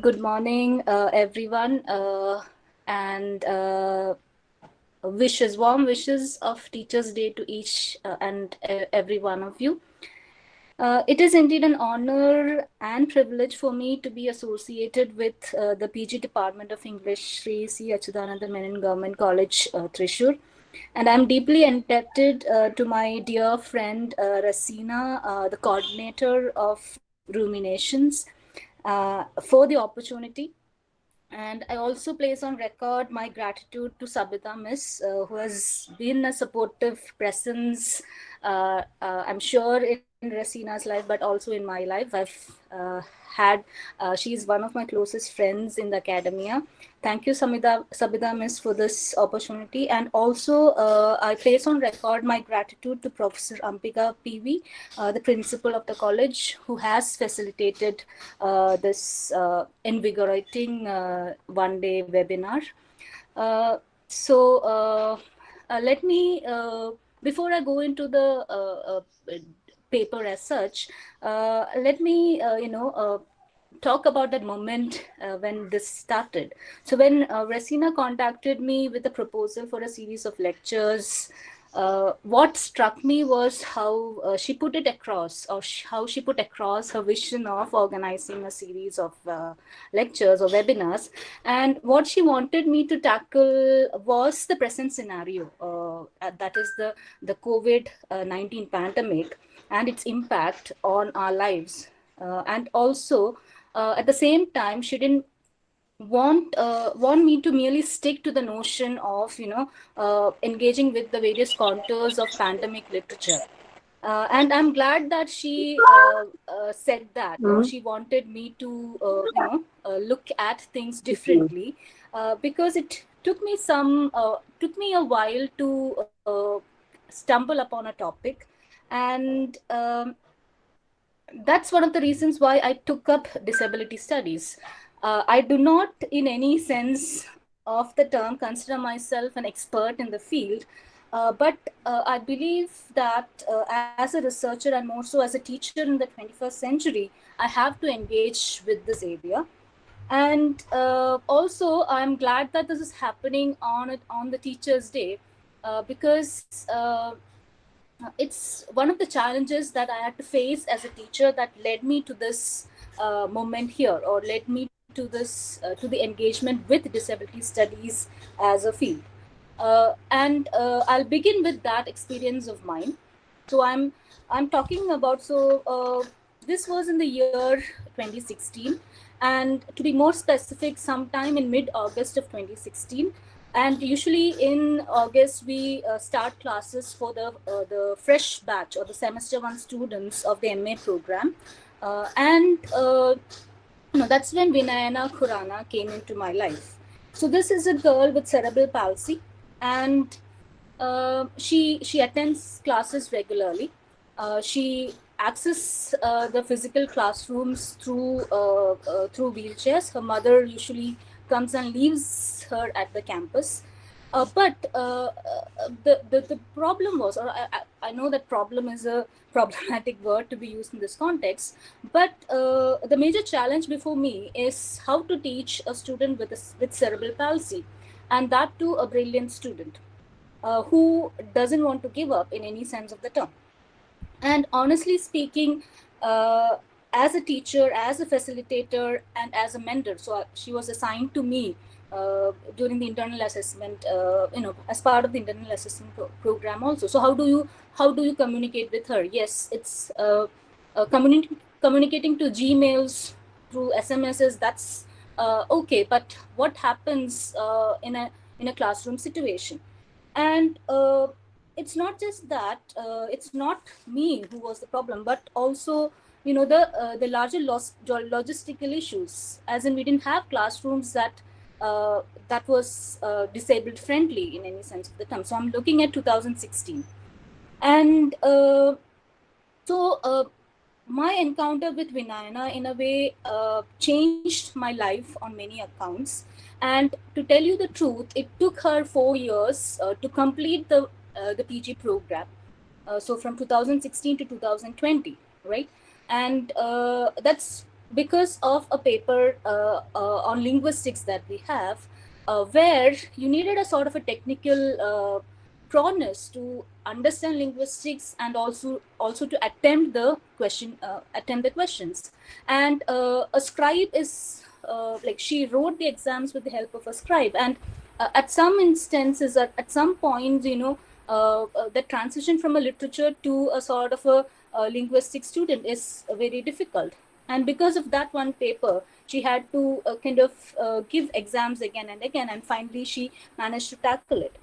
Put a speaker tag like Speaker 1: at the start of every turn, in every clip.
Speaker 1: Good morning, everyone, and warm wishes of Teachers' Day to each and every one of you. It is indeed an honor and privilege for me to be associated with the PG Department of English, Sri C. Achuthamenon Government College, Thrissur. And I'm deeply indebted to my dear friend Rasina, the coordinator of Ruminations, for the opportunity. And I also place on record my gratitude to Sabita Miss, who has been a supportive presence, I'm sure, in Rasina's life, but also in my life. She's one of my closest friends in the academia. Thank you, Sabita Miss, for this opportunity. And also, I place on record my gratitude to Professor Ampika PV, the principal of the college, who has facilitated this invigorating one-day webinar. Let me, before I go into the paper as such, let me, talk about that moment when this started. So when Rasina contacted me with a proposal for a series of lectures, what struck me was how she put it across, or how she put across her vision of organizing a series of lectures or webinars. And what she wanted me to tackle was the present scenario, that is the COVID-19 pandemic and its impact on our lives. And also, at the same time, she didn't want me to merely stick to the notion of engaging with the various contours of pandemic literature. And I'm glad that she said that, or she wanted me to look at things differently, because it took me a while to stumble upon a topic. And that's one of the reasons why I took up disability studies. I do not, in any sense of the term, consider myself an expert in the field, but I believe that as a researcher and more so as a teacher in the 21st century, I have to engage with this area. And also, I'm glad that this is happening on the Teachers' Day, because it's one of the challenges that I had to face as a teacher that led me to this moment here, or led me to this to the engagement with disability studies as a field. And I'll begin with that experience of mine. So I'm talking about, this was in the year 2016, and to be more specific, sometime in mid-August of 2016. And usually in August, we start classes for the fresh batch, or the semester one students of the MA program. That's when Vinayana Khurana came into my life. So this is a girl with cerebral palsy, and she attends classes regularly. She accesses the physical classrooms through wheelchairs. Her mother usually comes and leaves her at the campus. But the problem was, or I know that problem is a problematic word to be used in this context, but the major challenge before me is how to teach a student with cerebral palsy, and that too a brilliant student who doesn't want to give up in any sense of the term. And honestly speaking, as a teacher, as a facilitator, and as a mentor, so she was assigned to me during the internal assessment, as part of the internal assessment program also. So how do you communicate with her? Yes, it's communicating to Gmails, through SMSs. That's okay, but what happens in a classroom situation? And it's not just that, it's not me who was the problem, but also the larger logistical issues, as in we didn't have classrooms that was disabled friendly in any sense of the term. So I'm looking at 2016. And my encounter with Vinayana in a way changed my life on many accounts. And to tell you the truth, it took her 4 years to complete the PG program. So from 2016 to 2020, right? And that's because of a paper on linguistics that we have, where you needed a sort of a technical prowess to understand linguistics and also to attempt the questions. And a scribe is like, she wrote the exams with the help of a scribe, and at some instances, at some points, the transition from a literature to a sort of a linguistic student is very difficult. And because of that one paper, she had to kind of give exams again and again, and finally she managed to tackle it.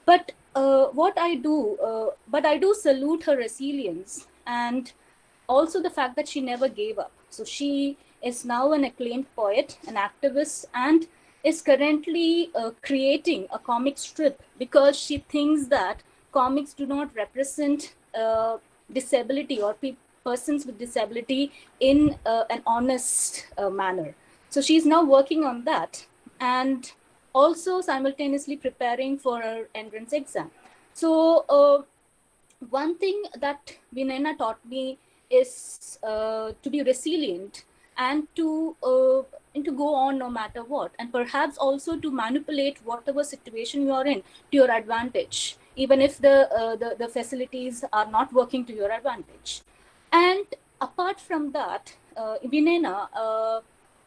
Speaker 1: But but I do salute her resilience, and also the fact that she never gave up. So she is now an acclaimed poet, an activist, and is currently creating a comic strip, because she thinks that comics do not represent disability or persons with disability in an honest manner. So she's now working on that, and also simultaneously preparing for her entrance exam. So one thing that Vinena taught me is to be resilient, and to go on no matter what, and perhaps also to manipulate whatever situation you are in to your advantage, even if the facilities are not working to your advantage. And apart from that, Vinena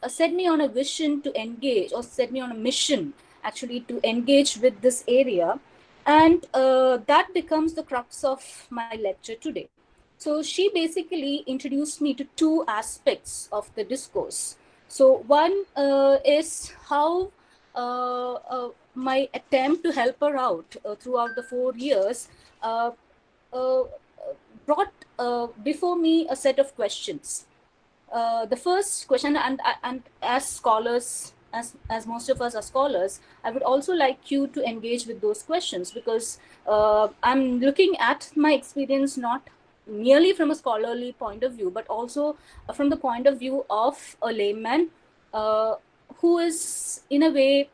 Speaker 1: set me on a vision to engage, or set me on a mission actually to engage with this area. And that becomes the crux of my lecture today. So she basically introduced me to two aspects of the discourse. So one is how my attempt to help her out throughout the 4 years uh, uh, brought before me a set of questions. The first question, and as scholars, as most of us are scholars, I would also like you to engage with those questions, because I'm looking at my experience not merely from a scholarly point of view, but also from the point of view of a layman uh, who is in a way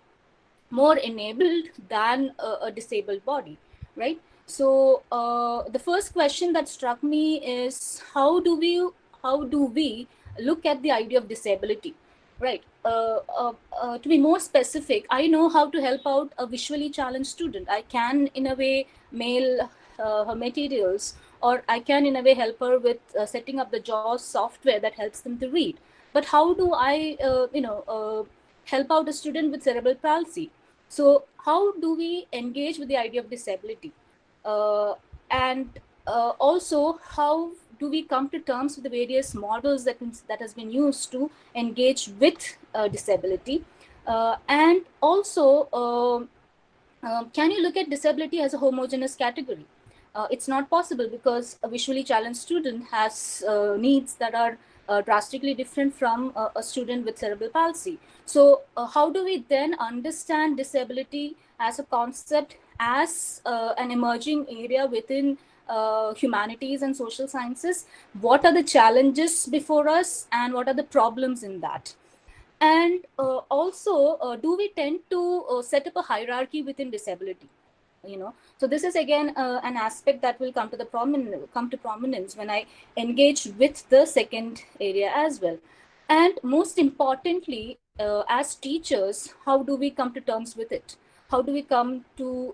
Speaker 1: more enabled than a disabled body, right? So the first question that struck me is, how do we look at the idea of disability, right? To be more specific, I know how to help out a visually challenged student. I can, in a way, mail her materials, or I can, in a way, help her with setting up the JAWS software that helps them to read. But how do I, help out a student with cerebral palsy? So how do we engage with the idea of disability? And also, how do we come to terms with the various models that has been used to engage with disability? And also, can you look at disability as a homogeneous category? It's not possible, because a visually challenged student has needs that are drastically different from a student with cerebral palsy. So how do we then understand disability as a concept, as an emerging area within humanities and social sciences? What are the challenges before us, and what are the problems in that? And also, do we tend to set up a hierarchy within disability? So this is again an aspect that will come to prominence when I engage with the second area as well. And most importantly, as teachers, how do we come to terms with it? How do we come to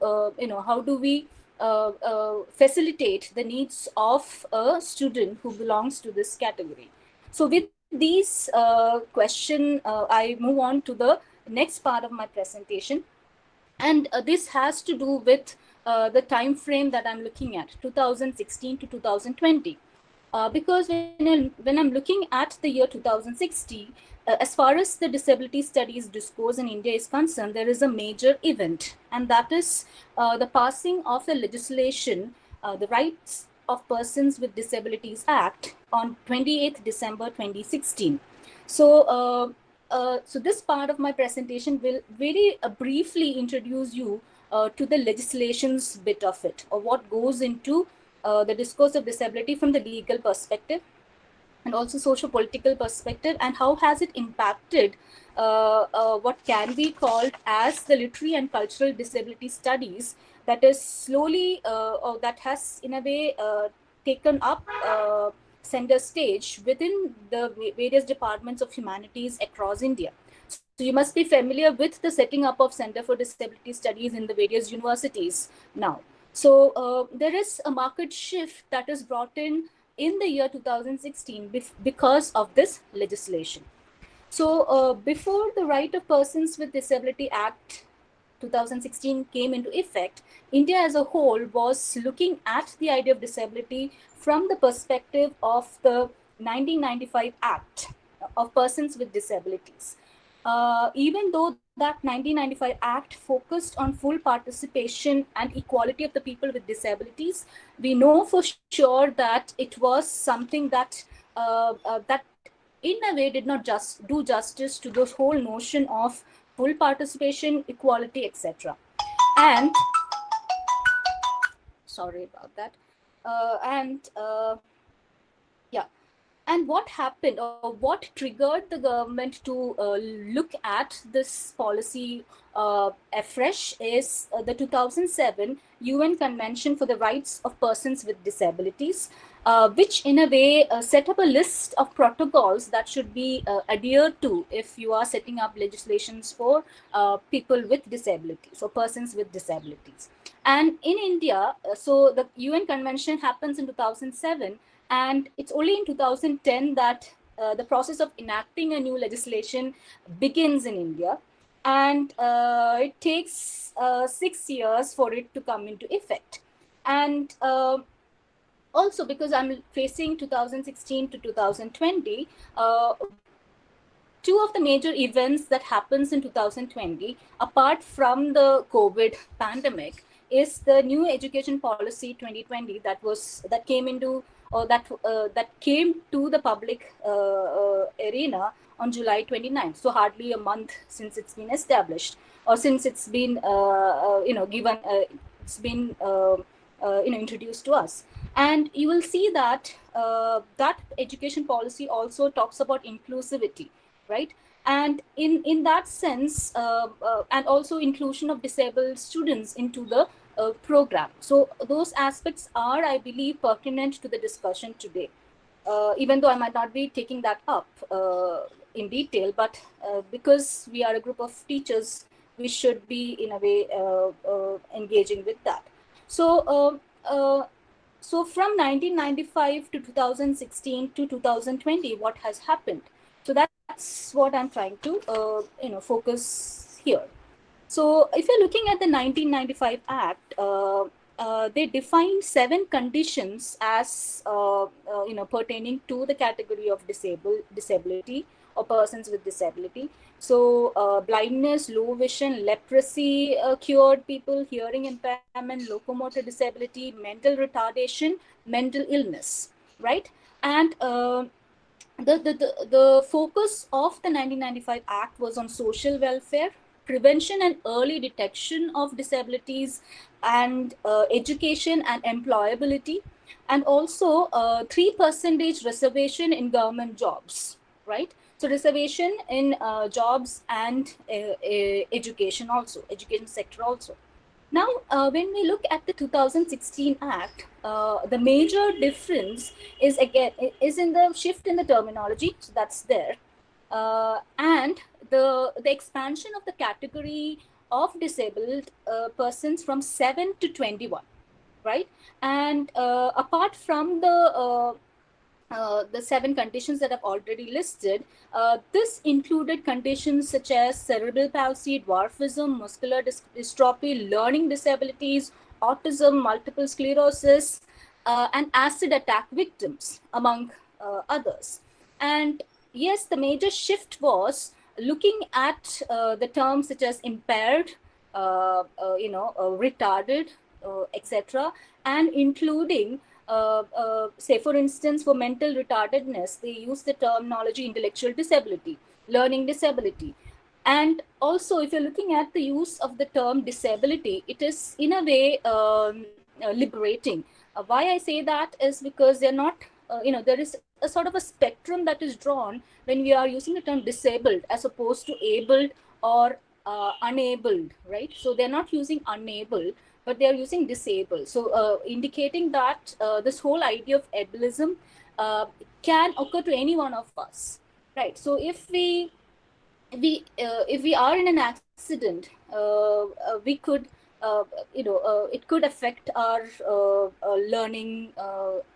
Speaker 1: how do we facilitate the needs of a student who belongs to this category? So with these question, I move on to the next part of my presentation. And this has to do with the time frame that I'm looking at, 2016 to 2020. Because when I'm looking at the year 2060, as far as the disability studies discourse in India is concerned, there is a major event, and that is the passing of the legislation, the Rights of Persons with Disabilities Act, on 28th December 2016. So so this part of my presentation will very briefly introduce you to the legislations bit of it, or what goes into the discourse of disability from the legal perspective, and also socio-political perspective, and how has it impacted what can be called as the literary and cultural disability studies that is slowly, or that has in a way taken up center stage within the various departments of humanities across India. So you must be familiar with the setting up of Center for Disability Studies in the various universities now. So there is a market shift that is brought in the year 2016 because of this legislation. So before the Right of Persons with Disability Act 2016 came into effect, India as a whole was looking at the idea of disability from the perspective of the 1995 Act of Persons with Disabilities. Even though that 1995 Act focused on full participation and equality of the people with disabilities, we know for sure that it was something that that in a way did not just do justice to the whole notion of full participation, equality, etc. And sorry about that. And yeah, and what happened, or what triggered the government to look at this policy afresh is the 2007 UN Convention for the Rights of Persons with Disabilities, which in a way set up a list of protocols that should be adhered to if you are setting up legislations for people with disabilities or persons with disabilities. And in India, so the UN Convention happens in 2007, and it's only in 2010 that the process of enacting a new legislation begins in India. And it takes 6 years for it to come into effect. And also because I'm facing 2016 to 2020, two of the major events that happens in 2020, apart from the COVID pandemic, is the new education policy 2020 that came into or that came to the public arena on July 29th. So hardly a month since it's been established, or since it's been given, it's been introduced to us. And you will see that that education policy also talks about inclusivity, right? And in that sense, and also inclusion of disabled students into the program. So those aspects are, I believe, pertinent to the discussion today. Even though I might not be taking that up in detail, but because we are a group of teachers, we should be in a way engaging with that. So so from 1995 to 2016 to 2020, what has happened? So that's what I'm trying to focus here. So if you're looking at the 1995 Act, they defined 7 conditions as pertaining to the category of disability or persons with disability. So blindness, low vision, leprosy cured people, hearing impairment, locomotor disability, mental retardation, mental illness, right? And the focus of the 1995 Act was on social welfare, prevention and early detection of disabilities, and education and employability, and also 3% reservation in government jobs, right? So reservation in jobs and education also, education sector also. Now, when we look at the 2016 Act, the major difference is again is in the shift in the terminology. So that's there, and the expansion of the category of disabled persons from 7 to 21, right? And apart from the 7 conditions that I've already listed, this included conditions such as cerebral palsy, dwarfism, muscular dystrophy, learning disabilities, autism, multiple sclerosis, and acid attack victims, among others. And yes, the major shift was looking at the terms such as impaired, retarded, etc., and including say, for instance, for mental retardedness, they use the terminology intellectual disability, learning disability. And also, if you're looking at the use of the term disability, it is in a way liberating. Why I say that is because they're not, there is a sort of a spectrum that is drawn when we are using the term disabled as opposed to abled or unabled, right? So they're not using unable, but they are using disabled. So indicating that this whole idea of ableism can occur to any one of us, right? So if we are in an accident, we could it could affect our learning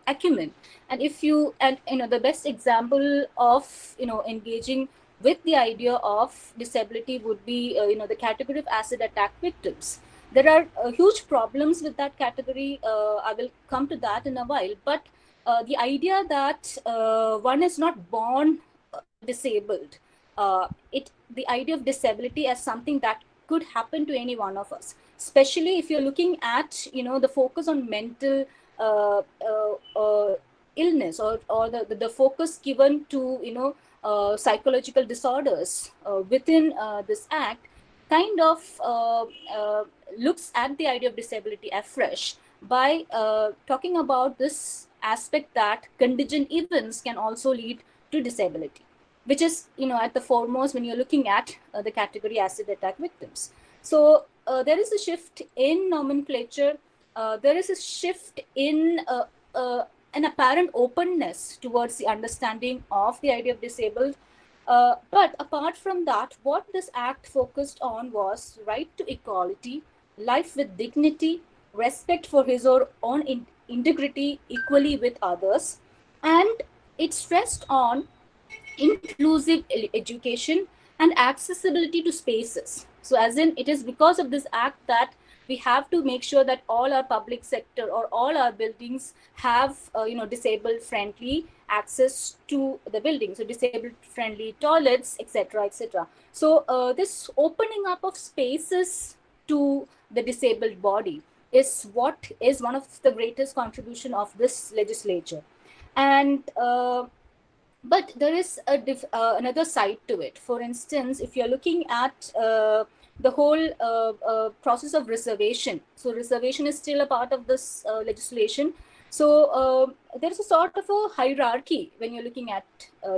Speaker 1: acumen. And if you and the best example of engaging with the idea of disability would be the category of acid attack victims. There are huge problems with that category. I will come to that in a while, but the idea that one is not born disabled, the idea of disability as something that could happen to any one of us, especially if you're looking at the focus on mental uh, illness, or the focus given to psychological disorders within this act, kind of looks at the idea of disability afresh by talking about this aspect that contingent events can also lead to disability, which is at the foremost when you're looking at the category acid attack victims. So there is a shift in nomenclature. There is a shift in an apparent openness towards the understanding of the idea of disabled. But apart from that, what this act focused on was right to equality, life with dignity, respect for his or own integrity equally with others, and it stressed on inclusive education and accessibility to spaces. So as in, it is because of this act that we have to make sure that all our public sector or all our buildings have disabled friendly access to the building, so disabled friendly toilets, etc., etc. So this opening up of spaces to the disabled body is what is one of the greatest contribution of this legislature. And but there is another side to it. For instance, if you're looking at the whole process of reservation, so reservation is still a part of this legislation. So there's a sort of a hierarchy when you're looking at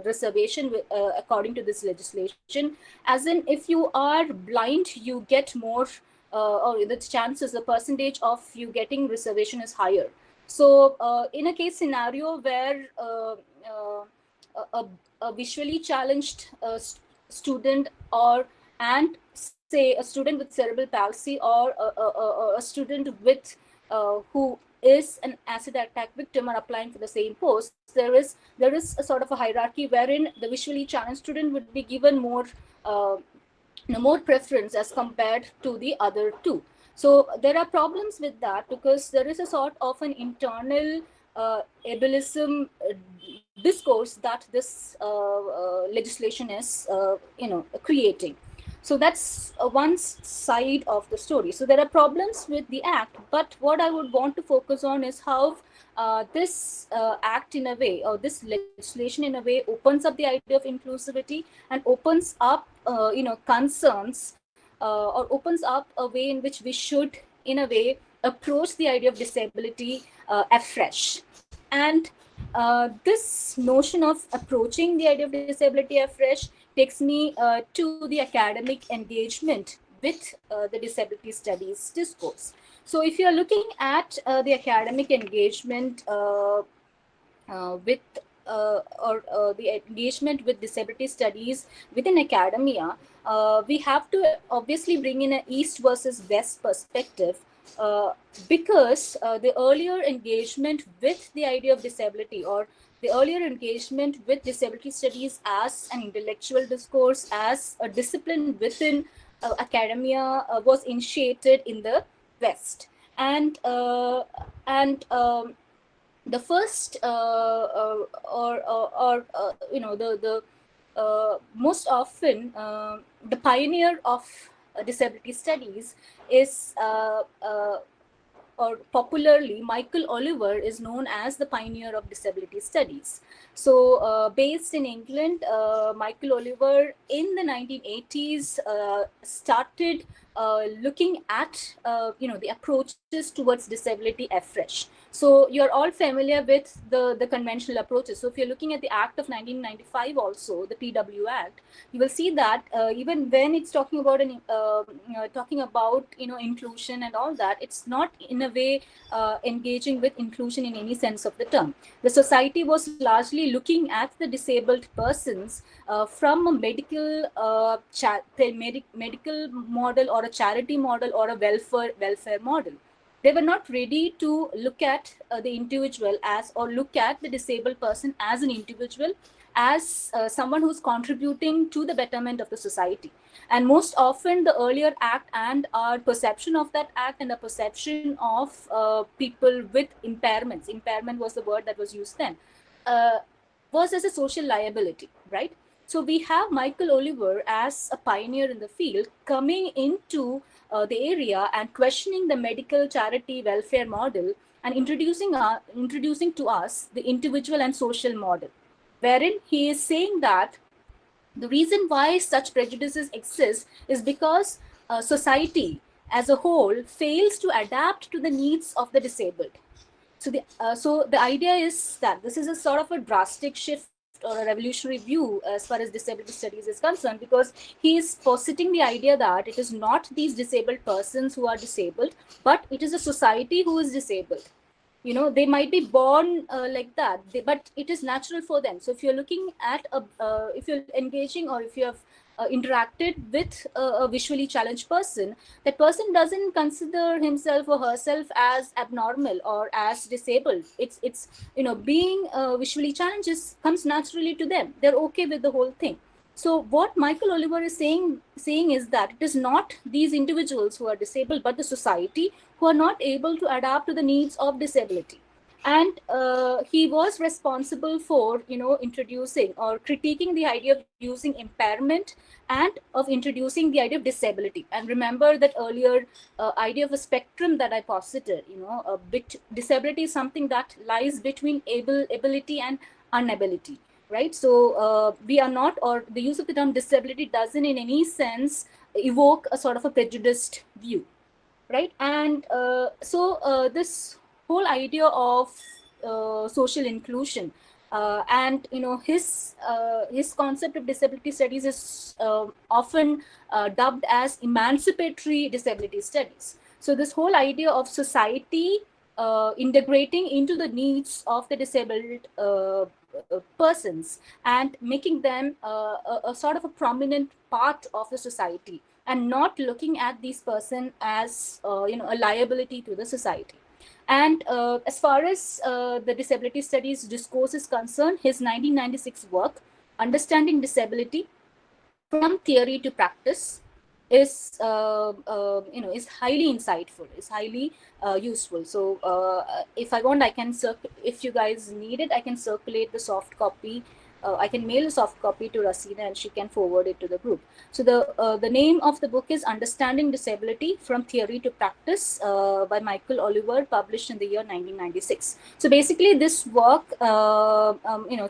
Speaker 1: reservation according to this legislation. As in, if you are blind, you get more, or the chances, the percentage of you getting reservation is higher. So in a case scenario where a visually challenged student, or and say a student with cerebral palsy, or a student with who is an acid attack victim are applying for the same post, there is a sort of a hierarchy wherein the visually challenged student would be given more more preference as compared to the other two. So there are problems with that, because there is a sort of an internal ableism discourse that this legislation is creating. So that's one side of the story. So there are problems with the act, but what I would want to focus on is how this act in a way, or this legislation in a way, opens up the idea of inclusivity and opens up concerns, or opens up a way in which we should in a way approach the idea of disability afresh. And this notion of approaching the idea of disability afresh takes me to the academic engagement with the disability studies discourse. So if you are looking at the academic engagement with the engagement with disability studies within academia, we have to obviously bring in an East versus West perspective, because the earlier engagement with the idea of disability, or the earlier engagement with disability studies as an intellectual discourse, as a discipline within academia, was initiated in the West. And the first the most often the pioneer of disability studies is or popularly Michael Oliver is known as the pioneer of disability studies. So based in England, Michael Oliver in the 1980s started looking at the approaches towards disability afresh. So you're all familiar with the conventional approaches. So if you're looking at the Act of 1995, also the PW Act, you will see that even when it's talking about talking about inclusion and all that, it's not in a way engaging with inclusion in any sense of the term. The society was largely looking at the disabled persons from a medical model, or a charity model, or a welfare model. They were not ready to look at the individual as, or look at the disabled person as an individual, as someone who's contributing to the betterment of the society. And most often the earlier act and our perception of that act, and the perception of people with impairment was the word that was used then, uh, was as a social liability, right? So we have Michael Oliver as a pioneer in the field, coming into the area and questioning the medical charity welfare model, and introducing to us the individual and social model, wherein he is saying that the reason why such prejudices exist is because society as a whole fails to adapt to the needs of the disabled. So the idea is that this is a sort of a drastic shift or a revolutionary view as far as disability studies is concerned, because he is positing the idea that it is not these disabled persons who are disabled, but it is a society who is disabled. They might be born like that, but it is natural for them. So if you're looking at if you're engaging, or if you have interacted with a visually challenged person, that person doesn't consider himself or herself as abnormal or as disabled. It's being visually challenged comes naturally to them. They're okay with the whole thing. So what Michael Oliver is saying is that it is not these individuals who are disabled, but the society who are not able to adapt to the needs of disability. And he was responsible for introducing or critiquing the idea of using impairment, and of introducing the idea of disability. And remember that earlier idea of a spectrum that I posited. Disability is something that lies between ability and unability, right? So we are not, or the use of the term disability doesn't in any sense evoke a sort of a prejudiced view, right? And so this whole idea of social inclusion, and his concept of disability studies is often dubbed as emancipatory disability studies. So this whole idea of society integrating into the needs of the disabled persons, and making them a sort of a prominent part of the society, and not looking at these person as a liability to the society. And as far as the disability studies discourse is concerned, his 1996 work, Understanding Disability from Theory to Practice, is highly insightful, is highly useful. So if I want, I can if you guys need it, I can circulate the soft copy. I can mail a soft copy to Rasina, and she can forward it to the group. So the name of the book is Understanding Disability from Theory to Practice, by Michael Oliver, published in the year 1996. So basically, this work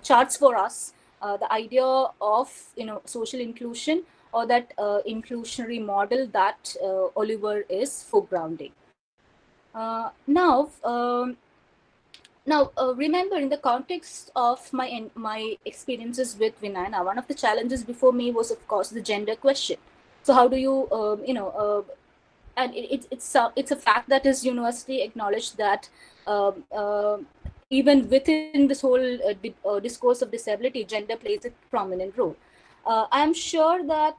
Speaker 1: charts for us the idea of social inclusion, or that inclusionary model that Oliver is foregrounding. Now, remember, in the context of my experiences with Vinayana, one of the challenges before me was, of course, the gender question. So how do you, and it's a fact that is universally acknowledged that even within this whole discourse of disability, gender plays a prominent role. I'm sure that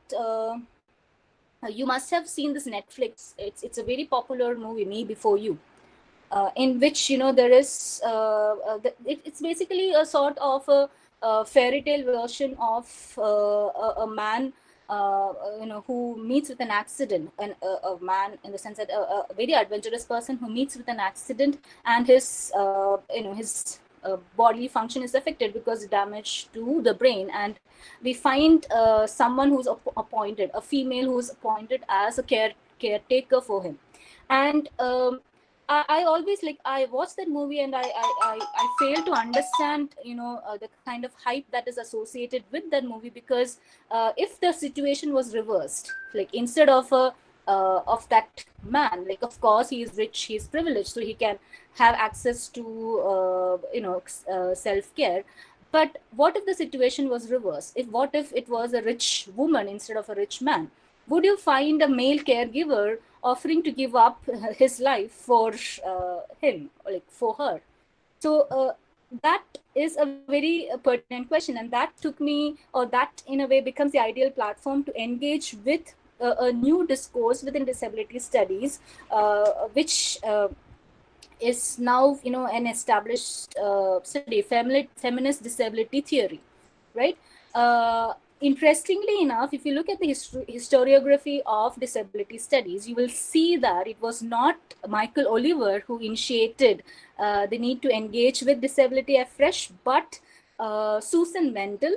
Speaker 1: you must have seen this Netflix. It's a very popular movie, Me Before You, in which there is it's basically a sort of a fairy tale version of a man who meets with an accident, and a man in the sense that a very adventurous person who meets with an accident, and his bodily function is affected because of damage to the brain. And we find someone who's appointed, a female who's appointed as a caretaker for him. And I always, like, I watched that movie, and I fail to understand the kind of hype that is associated with that movie, because if the situation was reversed, like instead of a of that man. Like, of course, he is rich, he is privileged, so he can have access to self-care. But what if the situation was reversed? What if it was a rich woman instead of a rich man? Would you find a male caregiver offering to give up his life for him, like for her? So that is a very pertinent question, and that took me, or that in a way becomes the ideal platform to engage with a new discourse within disability studies, which is now, an established study, feminist disability theory, right? Interestingly enough, if you look at the historiography of disability studies, you will see that it was not Michael Oliver who initiated the need to engage with disability afresh, but Susan Mendel,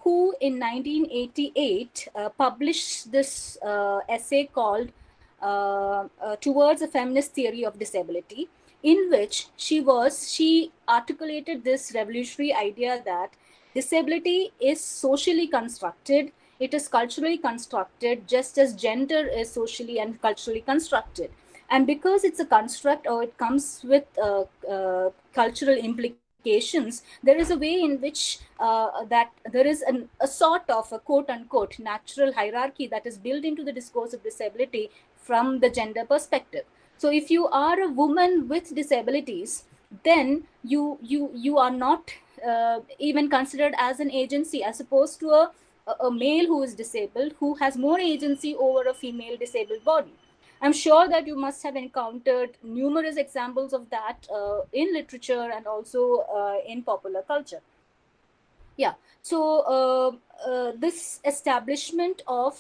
Speaker 1: who in 1988 published this essay called Towards a Feminist Theory of Disability, in which she articulated this revolutionary idea that disability is socially constructed, it is culturally constructed, just as gender is socially and culturally constructed. And because it's a construct, or it comes with cultural implications, there is a way in which that there is a sort of a quote unquote natural hierarchy that is built into the discourse of disability from the gender perspective. So if you are a woman with disabilities, then you are not even considered as an agency, as opposed to a male who is disabled, who has more agency over a female disabled body. I'm sure that you must have encountered numerous examples of that in literature and also in popular culture. Yeah. So this establishment of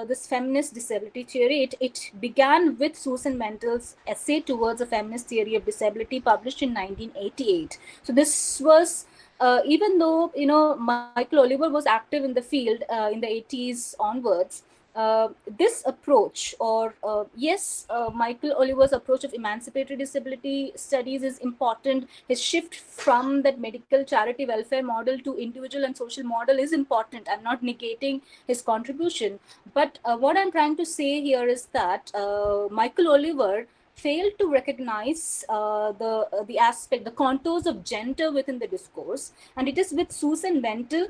Speaker 1: this feminist disability theory, it began with Susan Mendel's essay Towards a Feminist Theory of Disability, published in 1988. So this was even though Michael Oliver was active in the field in the 80s onwards, this approach, or yes, Michael Oliver's approach of emancipatory disability studies is important. His shift from that medical charity welfare model to individual and social model is important. I'm not negating his contribution, but what I'm trying to say here is that Michael Oliver failed to recognize the contours of gender within the discourse, and it is with Susan Mendel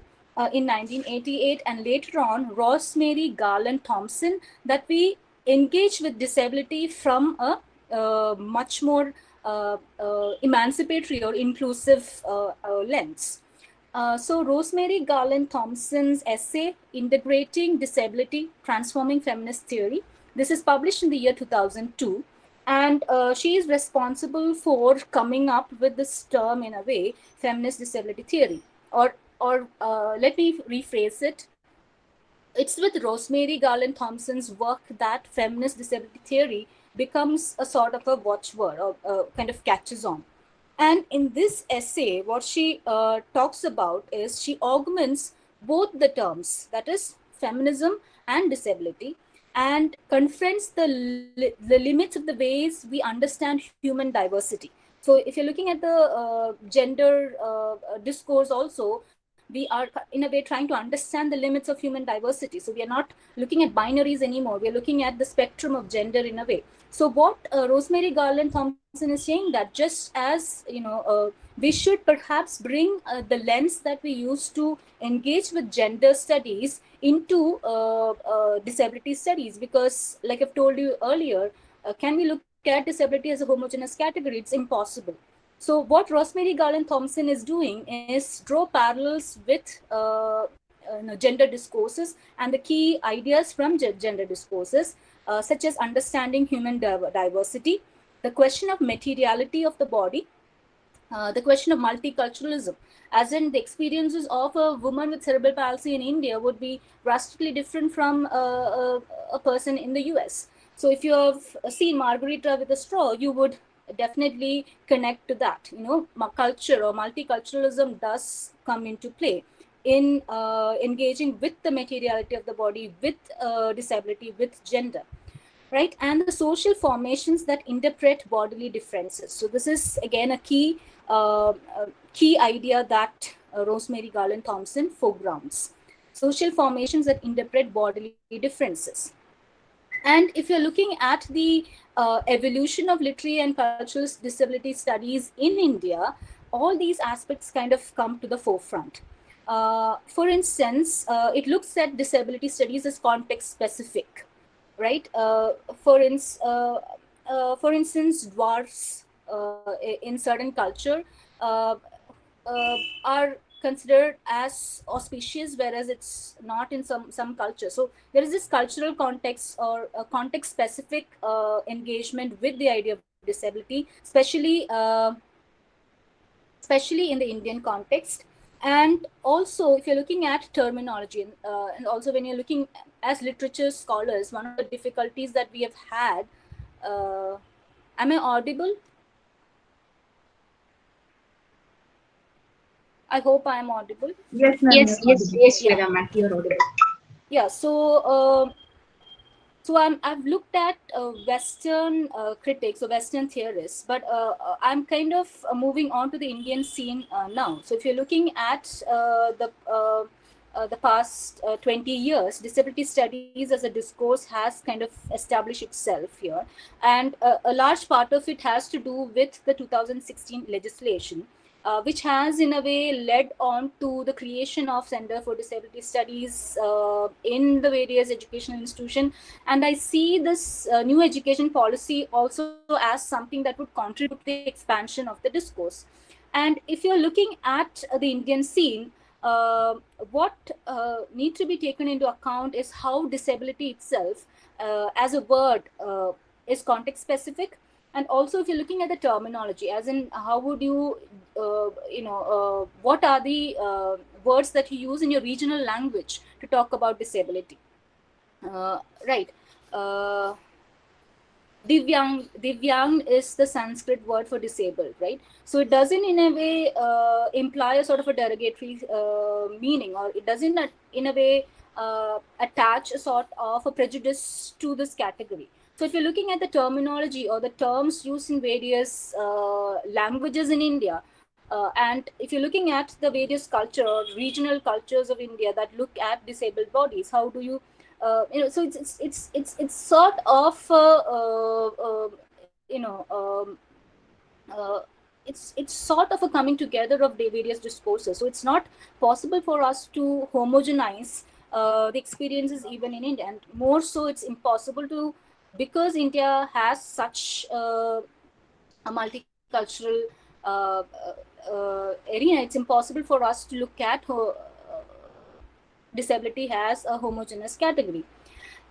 Speaker 1: in 1988 and later on Rosemary, Garland, Thompson that we engage with disability from a much more emancipatory or inclusive lens. So Rosemary Garland Thompson's essay, Integrating Disability, Transforming Feminist Theory, this is published in the year 2002. And she is responsible for coming up with this term, in a way, feminist disability theory. Or let me rephrase it. It's with Rosemary Garland Thompson's work that feminist disability theory becomes a sort of a watchword, or kind of catches on. And in this essay, what she talks about is she augments both the terms, that is feminism and disability, and confronts the limits of the ways we understand human diversity. So if you're looking at the gender discourse also, we are in a way trying to understand the limits of human diversity. So we are not looking at binaries anymore. We are looking at the spectrum of gender in a way. So what Rosemary Garland Thompson is saying, that just as we should perhaps bring the lens that we use to engage with gender studies into disability studies, because like I've told you earlier, can we look at disability as a homogeneous category? It's impossible. So what Rosemary Garland Thompson is doing is draw parallels with gender discourses and the key ideas from gender discourses, such as understanding human diversity, the question of materiality of the body, the question of multiculturalism, as in the experiences of a woman with cerebral palsy in India would be drastically different from a person in the US. So if you have seen Margarita with a straw, you would definitely connect to that. Culture or multiculturalism does come into play in engaging with the materiality of the body, with disability, with gender, right? And the social formations that interpret bodily differences. So this is again a key idea that Rosemary Garland Thompson foregrounds. Social formations that interpret bodily differences. And if you're looking at the evolution of literary and cultural disability studies in India, all these aspects kind of come to the forefront. For instance, it looks at disability studies as context specific, right? For instance, dwarfs in certain culture uh, are considered as auspicious, whereas it's not in some cultures. So there is this cultural context or context specific engagement with the idea of disability, especially in the Indian context. And also, if you're looking at terminology, and also when you're looking as literature scholars, one of the difficulties that we have had. Uh, am I audible? I hope I am audible.
Speaker 2: Yes, ma'am,
Speaker 3: Yes,
Speaker 2: you're
Speaker 3: yes,
Speaker 2: audible.
Speaker 3: yes,
Speaker 1: Yeah.
Speaker 3: Shweta, ma'am, you're audible.
Speaker 1: Yeah. So I've looked at Western critics or Western theorists, but I'm kind of moving on to the Indian scene now. So if you're looking at the past 20 years, disability studies as a discourse has kind of established itself here. And a large part of it has to do with the 2016 legislation, which has in a way led on to the creation of Center for Disability Studies in the various educational institutions. And I see this new education policy also as something that would contribute to the expansion of the discourse. And if you're looking at the Indian scene, uh, what need to be taken into account is how disability itself as a word is context specific. And also, if you're looking at the terminology, as in how would you what are the words that you use in your regional language to talk about disability, right? uh, Divyang is the Sanskrit word for disabled, right? So it doesn't in a way imply a sort of a derogatory meaning, or it doesn't in a way attach a sort of a prejudice to this category. So if you're looking at the terminology or the terms used in various languages in India, and if you're looking at the various culture or regional cultures of India that look at disabled bodies, how do you so it's sort of uh, it's sort of a coming together of the various discourses. So it's not possible for us to homogenize the experiences even in India, and more so, it's impossible to, because India has such a multicultural arena. It's impossible for us to look at disability as a homogeneous category.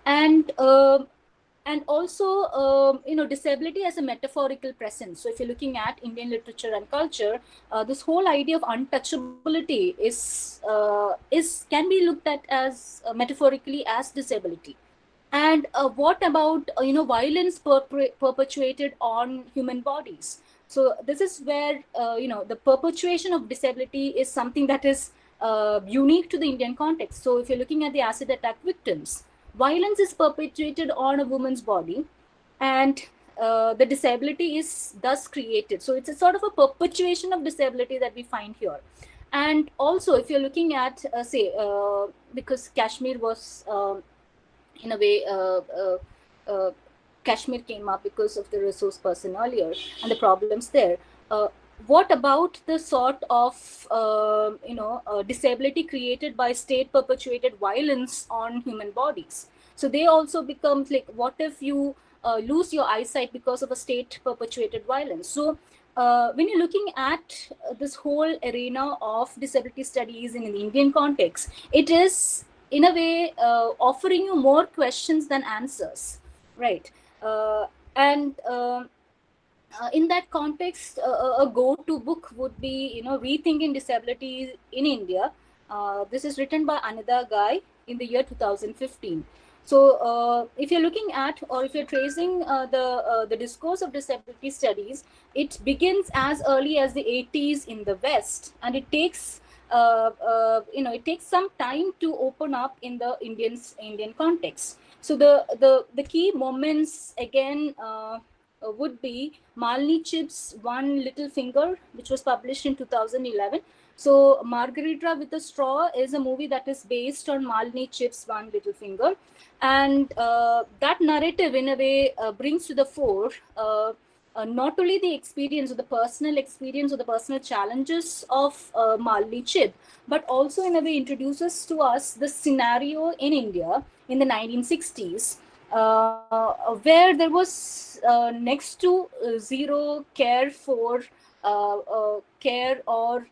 Speaker 1: And uh, and also, disability as a metaphorical presence. So if you're looking at Indian literature and culture, this whole idea of untouchability is can be looked at as metaphorically as disability. And what about violence perpetuated on human bodies? So this is where the perpetuation of disability is something that is unique to the Indian context. So if you're looking at the acid attack victims, violence is perpetuated on a woman's body, and the disability is thus created. So it's a sort of a perpetuation of disability that we find here. And also, if you're looking at say because Kashmir was in a way Kashmir came up because of the resource person earlier and the problems there. uh, what about the sort of disability created by state perpetuated violence on human bodies? So they also becomes like, what if you lose your eyesight because of a state perpetuated violence? So when you're looking at this whole arena of disability studies in an Indian context, it is in a way offering you more questions than answers, right? And In that context, a go-to book would be, Rethinking Disabilities in India. This is written by Anida Guy in the year 2015. So if you're looking at, or if you're tracing the discourse of disability studies, it begins as early as the 80s in the West, and it takes some time to open up in the Indian context. So the key moments again would be Malni Chip's One Little Finger, which was published in 2011. So Margarita with a Straw is a movie that is based on Malini Chip's One Little Finger. And that narrative, in a way, brings to the fore not only the experience or the personal experience or the personal challenges of Malini Chip, but also in a way introduces to us the scenario in India in the 1960s, where there was next to zero care for care or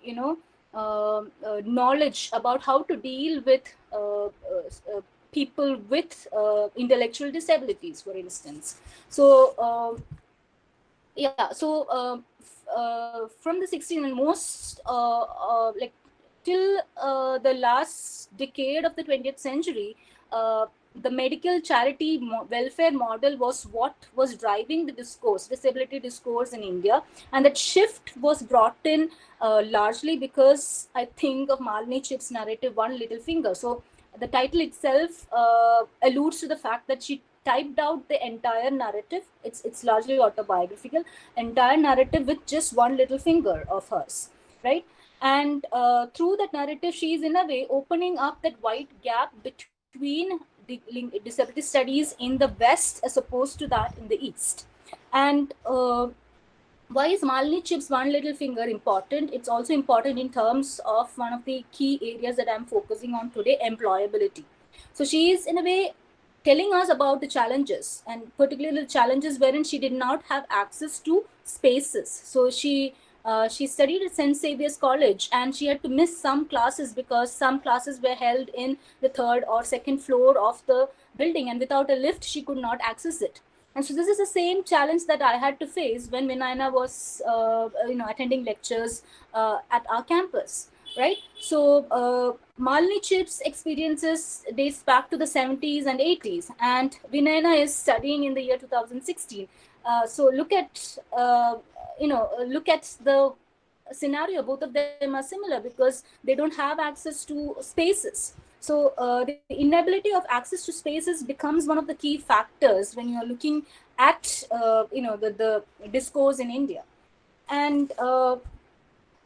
Speaker 1: knowledge about how to deal with people with intellectual disabilities, for instance. So yeah, so from the 16 and most like till the last decade of the 20th century, the medical charity welfare model was what was driving the discourse, disability discourse in India. And that shift was brought in largely because I think of Malini Chip's narrative, One Little Finger. So the title itself alludes to the fact that she typed out the entire narrative. It's largely autobiographical, entire narrative with just one little finger of hers, right? And through that narrative, she is in a way opening up that wide gap between disability studies in the West as opposed to that in the East. And why is Malini Chip's One Little Finger important? It's also important in terms of one of the key areas that I'm focusing on today, employability. So she is in a way telling us about the challenges, and particularly the challenges wherein she did not have access to spaces. So she studied at St. Xavier's College, and she had to miss some classes because some classes were held in the third or second floor of the building, and without a lift, she could not access it. And so this is the same challenge that I had to face when Vinayana was, attending lectures at our campus, right? So Malini Chip's experiences dates back to the 70s and 80s, and Vinayana is studying in the year 2016. So look at, look at the scenario. Both of them are similar because they don't have access to spaces. So the inability of access to spaces becomes one of the key factors when you are looking at the discourse in India. And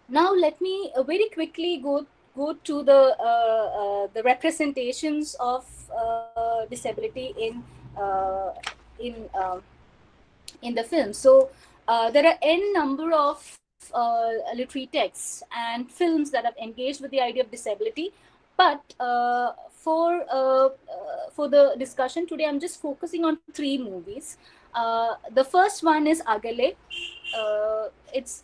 Speaker 1: now let me very quickly go to the representations of disability uh, in uh, in the film. So there are n number of literary texts and films that have engaged with the idea of disability. But for the discussion today, I'm just focusing on three movies. The first one is Agale. It's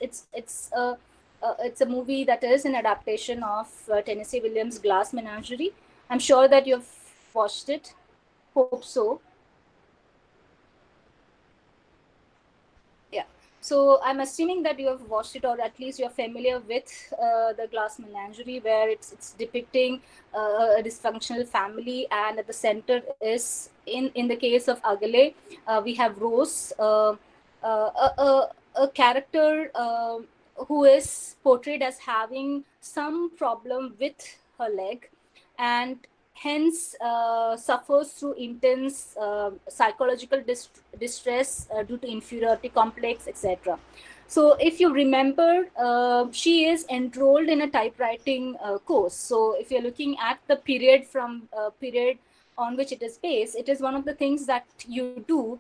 Speaker 1: a movie that is an adaptation of Tennessee Williams' Glass Menagerie. I'm sure that you've watched it. Hope so. Yeah. So I'm assuming that you have watched it, or at least you're familiar with the Glass Menagerie, where it's depicting a dysfunctional family, and at the center is, in the case of Agale, we have Rose, a character who is portrayed as having some problem with her leg, and hence suffers through intense psychological distress due to inferiority complex, etc. So if you remember, she is enrolled in a typewriting course. So if you're looking at the period from period on which it is based, it is one of the things that you do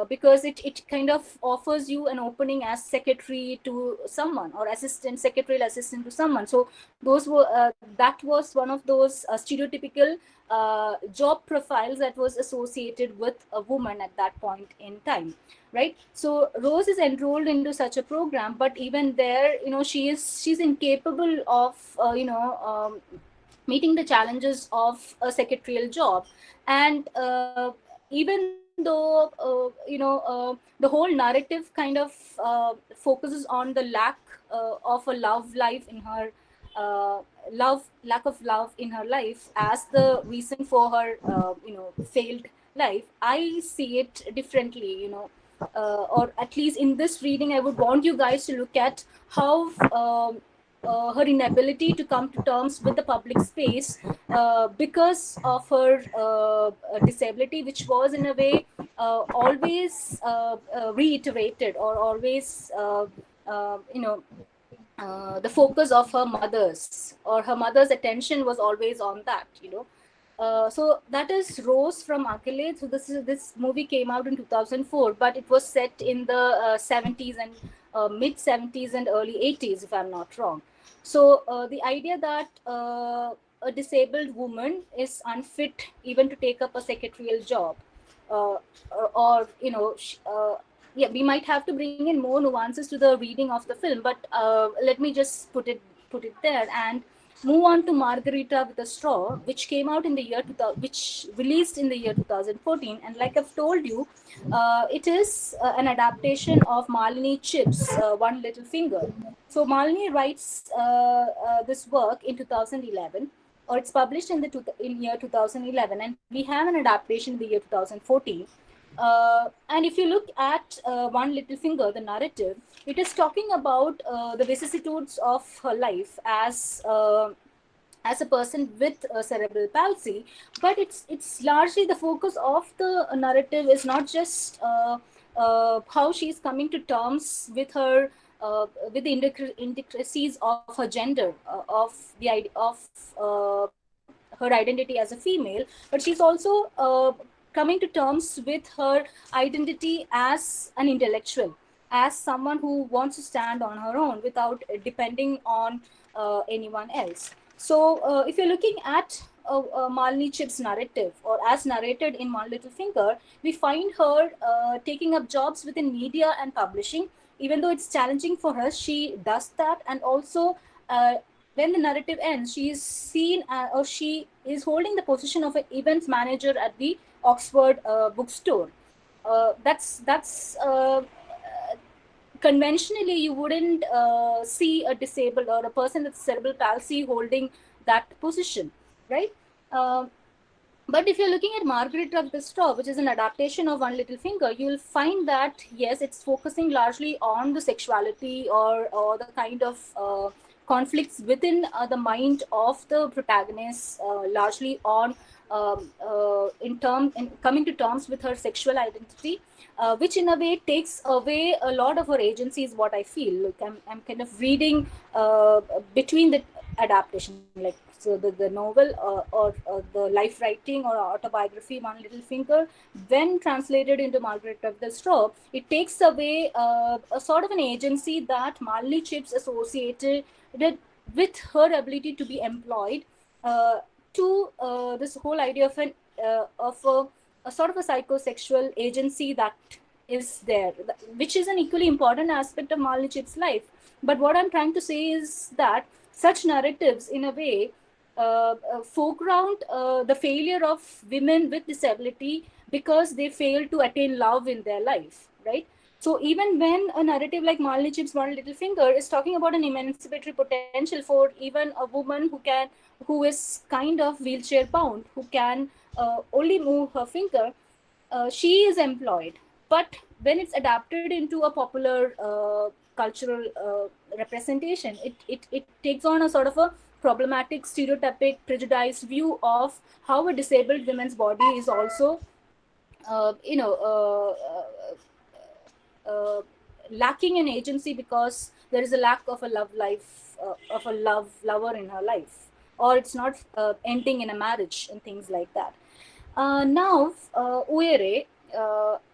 Speaker 1: because it kind of offers you an opening as secretary to someone, or secretarial assistant to someone. So those were that was one of those stereotypical job profiles that was associated with a woman at that point in time, right? So Rose is enrolled into such a program, but even there, she's incapable of meeting the challenges of a secretarial job. And even though the whole narrative kind of focuses on the lack of a love life in her lack of love in her life as the reason for her failed life, I see it differently. Or at least in this reading, I would want you guys to look at how her inability to come to terms with the public space because of her disability, which was in a way always reiterated, or always the focus of her mother's attention was always on that, so that is Rose from Agale. So this movie came out in 2004, but it was set in the 70s and mid 70s and early 80s, if I'm not wrong. So the idea that a disabled woman is unfit even to take up a secretarial job, or yeah, we might have to bring in more nuances to the reading of the film, but let me just put it there and move on to Margarita with a Straw, which came out in the year 2000, which released in the year 2014. And like I've told you, it is an adaptation of Malini Chip's One Little Finger. So Malini writes this work in 2011, or it's published in year 2011, and we have an adaptation in the year 2014. And if you look at One Little Finger, the narrative, it is talking about the vicissitudes of her life as a person with cerebral palsy, but it's largely the focus of the narrative is not just how she's coming to terms with her with the intricacies of her gender, her identity as a female, but she's also coming to terms with her identity as an intellectual, as someone who wants to stand on her own without depending on anyone else. So, if you're looking at Malini Chip's narrative, or as narrated in One Little Finger, we find her taking up jobs within media and publishing. Even though it's challenging for her, she does that. And also, when the narrative ends, she is seen or she is holding the position of an events manager at the Oxford bookstore. That's conventionally you wouldn't see a disabled or a person with cerebral palsy holding that position, right? Uh, but if you're looking at Margaret of the Straw, which is an adaptation of One Little Finger, you'll find that, yes, it's focusing largely on the sexuality or the kind of conflicts within the mind of the protagonist, largely on in coming to terms with her sexual identity, which in a way takes away a lot of her agency, is what I feel. Look, I'm kind of reading between the adaptation, like, so the novel or the life writing or autobiography One Little Finger, when translated into Margaret of the Straw, it takes away a sort of an agency that Malini Chips associated with her ability to be employed, to this whole idea of a sort of a psychosexual agency that is there, which is an equally important aspect of Malini Chip's life. But what I'm trying to say is that such narratives, in a way, foreground the failure of women with disability because they fail to attain love in their life, right? So even when a narrative like Malini Chip's One Little Finger is talking about an emancipatory potential for even a woman who is kind of wheelchair bound, who can only move her finger, she is employed. But when it's adapted into a popular cultural representation, it takes on a sort of a problematic, stereotypic, prejudiced view of how a disabled woman's body is also, uh, you know, lacking in agency because there is a lack of a love life, of a lover in her life, or it's not ending in a marriage and things like that. Now, Uere,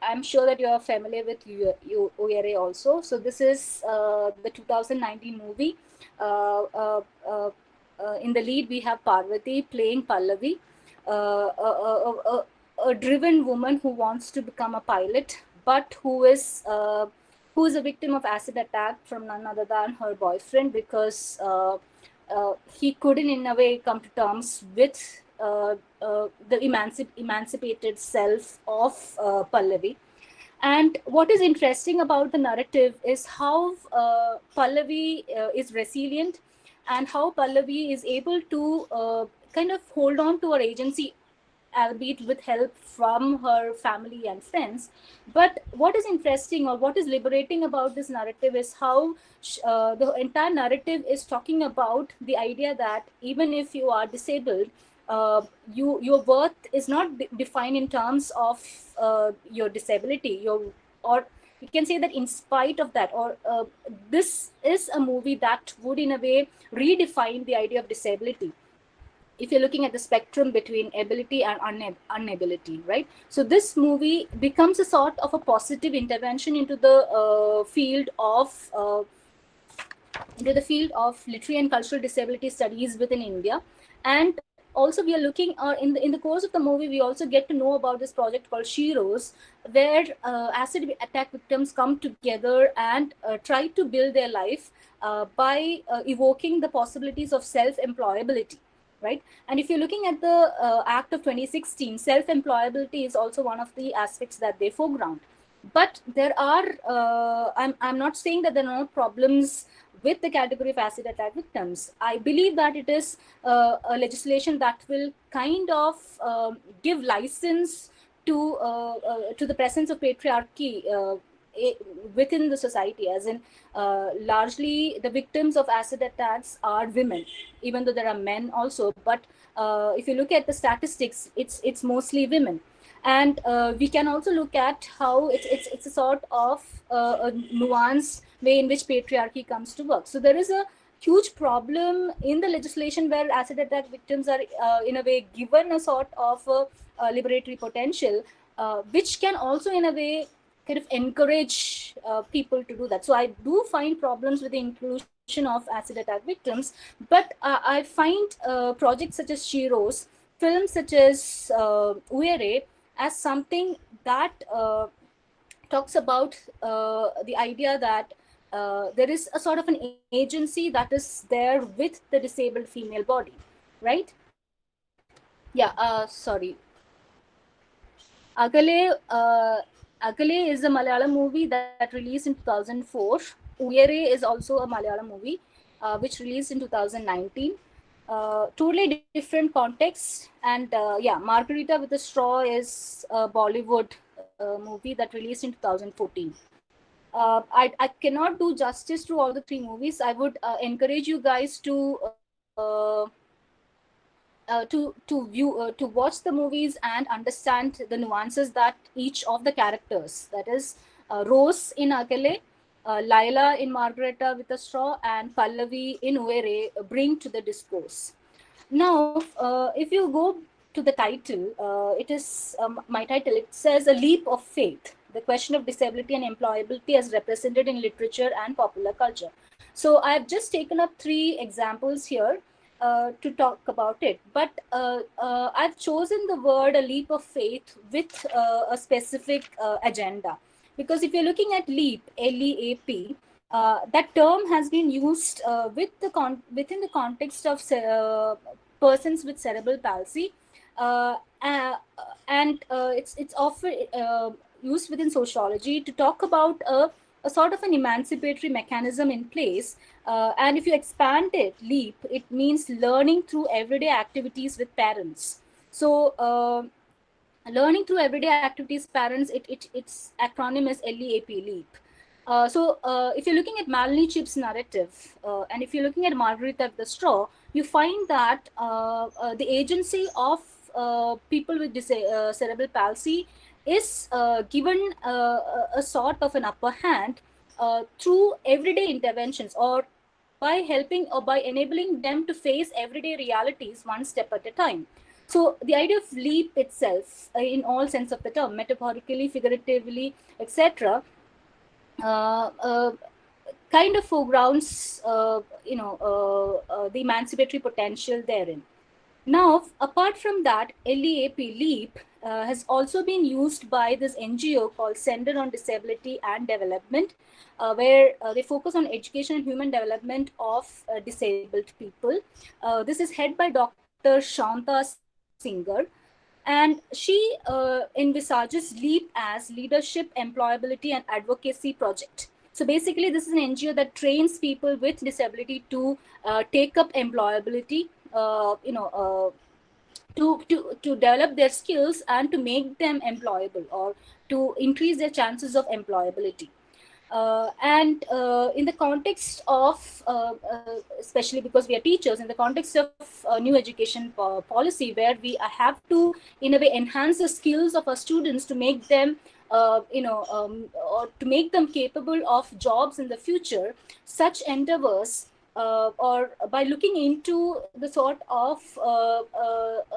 Speaker 1: I'm sure that you are familiar with Uere also. So this is the 2019 movie. Uh, uh, uh, in the lead, we have Parvati playing Pallavi, a driven woman who wants to become a pilot, but who is a victim of acid attack from none other than her boyfriend, because he couldn't, in a way, come to terms with the emancipated self of Pallavi. And what is interesting about the narrative is how Pallavi is resilient, and how Pallavi is able to kind of hold on to her agency, albeit with help from her family and friends. But what is interesting or what is liberating about this narrative is how the entire narrative is talking about the idea that even if you are disabled, your worth is not defined in terms of your disability, or we can say that in spite of that, or this is a movie that would in a way redefine the idea of disability if you're looking at the spectrum between ability and unability, right? So this movie becomes a sort of a positive intervention into the field of literary and cultural disability studies within India. And also we are looking in the course of the movie, we also get to know about this project called Shiros, where acid attack victims come together and try to build their life by evoking the possibilities of self-employability, right? And if you're looking at the Act of 2016, self-employability is also one of the aspects that they foreground. But there are, I'm not saying that there are no problems with the category of acid attack victims. I believe that it is a legislation that will kind of give license to the presence of patriarchy within the society, as in largely the victims of acid attacks are women, even though there are men also. But if you look at the statistics, it's mostly women. And we can also look at how it's a sort of a nuanced way in which patriarchy comes to work. So there is a huge problem in the legislation where acid attack victims are in a way given a sort of a liberatory potential, which can also in a way kind of encourage people to do that. So I do find problems with the inclusion of acid attack victims, but I find projects such as Shiros, films such as Oori, as something that talks about the idea that there is a sort of an agency that is there with the disabled female body, right? Yeah, sorry. Agale is a Malayalam movie that released in 2004. Uyere is also a Malayalam movie which released in 2019. Totally different context. And yeah, Margarita with a Straw is a Bollywood movie that released in 2014. I cannot do justice to all the three movies. I would encourage you guys to watch the movies and understand the nuances that each of the characters, that is Rose in Agale, Laila in Margarita with a Straw, and Pallavi in Uere bring to the discourse. Now, if you go to the title, it is my title. It says "A Leap of Faith: The Question of Disability and Employability as Represented in Literature and Popular Culture." So I've just taken up three examples here to talk about it. But I've chosen the word "a leap of faith" with a specific agenda, because if you're looking at leap, LEAP, that term has been used within the context of persons with cerebral palsy, uh, uh, and it's often used within sociology to talk about a sort of an emancipatory mechanism in place. And if you expand it, LEAP, it means learning through everyday activities with parents. So learning through everyday activities parents, its acronym is LEAP, LEAP. If you're looking at Malini Chip's narrative, and if you're looking at Margarita with the Straw, you find that the agency of people with cerebral palsy is given a sort of an upper hand through everyday interventions, or by helping or by enabling them to face everyday realities one step at a time. So the idea of leap itself, in all sense of the term, metaphorically, figuratively, etc., uh, uh, kind of foregrounds, the emancipatory potential therein. Now, apart from that, LEAP, LEAP, has also been used by this NGO called Center on Disability and Development, where they focus on education and human development of disabled people. This is head by Dr. Shanta Singer, and she envisages LEAP as Leadership, Employability, and Advocacy Project. So basically, this is an NGO that trains people with disability to take up employability, to develop their skills and to make them employable, or to increase their chances of employability. And in the context of, especially because we are teachers, in the context of new education policy, where we have to, in a way, enhance the skills of our students to make them, or to make them capable of jobs in the future, such endeavors, or by looking into the sort of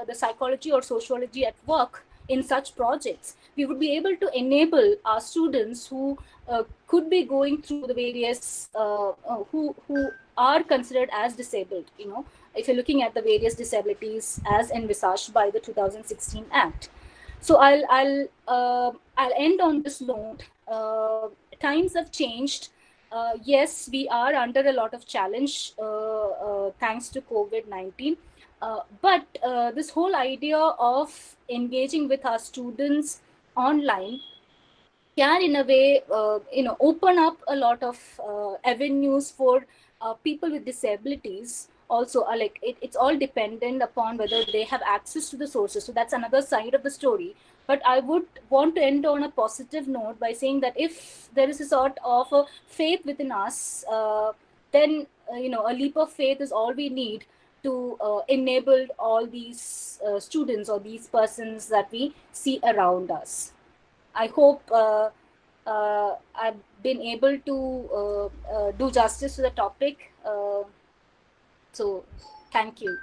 Speaker 1: the psychology or sociology at work in such projects, we would be able to enable our students who could be going through the various who are considered as disabled, if you're looking at the various disabilities as envisaged by the 2016 Act. So I'll end on this note. Times have changed. Yes, we are under a lot of challenge thanks to COVID-19. But this whole idea of engaging with our students online can, in a way, open up a lot of avenues for people with disabilities also. It's all dependent upon whether they have access to the sources, so that's another side of the story. But I would want to end on a positive note by saying that if there is a sort of a faith within us, then a leap of faith is all we need to enable all these students or these persons that we see around us. I hope I've been able to do justice to the topic. So, thank you.